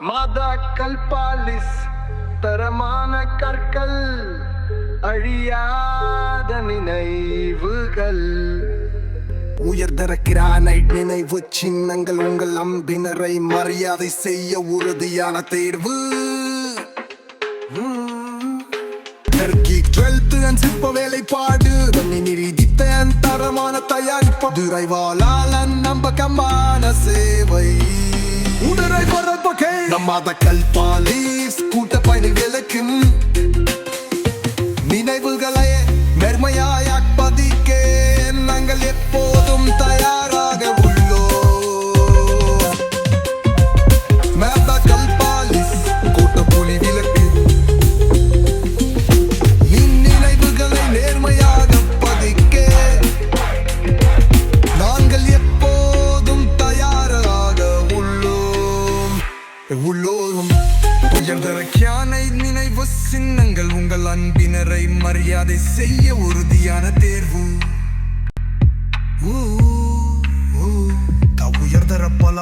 மாதா கல்பாலிஸ் தரமான கற்கள் அழியாத நினைவுகள் உயர்தர கிரானைட் நினைவு சின்னங்கள் உங்கள் அம்பினரை மரியாதை செய்ய உறுதியான தேர்வு. சிற்ப வேலைப்பாடு நிரூபித்த தரமான தயாரிப்பு துரைவாளால் நம்பகமான சேவை உடரை பரப்பகை நம்மாத கல்பாலிஸ் கூட்ட பயணி விளக்கும் நினைவுகளை மெர்மையாயாக்பதிக்க நாங்கள் எப்போதும் தயாராக உள்ளோம். மாதா கல்பாலிஸ் கூட்ட புலி விளக்கு நினைவுகளை நேர்மையாக பதிக்க நாங்கள் எப்போதும் தயாராக உள்ளோம். உயர்தரக்கியானை நினைவு சின்னங்கள் உங்கள் அன்பினரை மரியாதை செய்ய உறுதியான தேர்வு. உயர்தர பல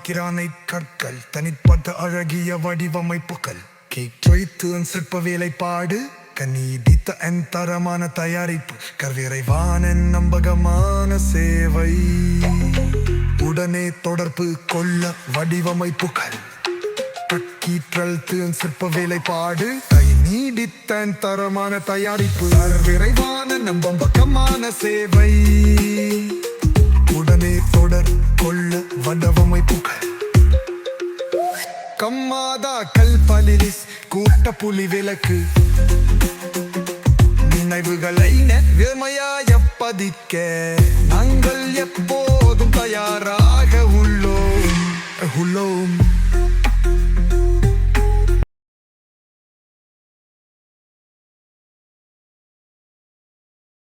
கிரானை கற்கள் தனிப்பட்ட அழகிய வடிவமைப்புகள் சிற்ப வேலைப்பாடு கனீடித்த தரமான தயாரிப்பு கவிரைவான நம்பகமான சேவை உடனே தொடர்பு கொள்ள வடிவமைப்புகள் சிற்ப வேலைப்பாடு நீடித்த தரமான தயாரிப்பு விரைவான நம்பகமான சேவை உடனே தொடர் கொள்ள வடிவமைப்புகள் கம்மாதா கல்பாலிஸ் கூட்ட புலி விளக்கு நினைவுகளை நேர்மையாய பதிக்க நாங்கள் எப்போதும் தயாராக உள்ளோம்.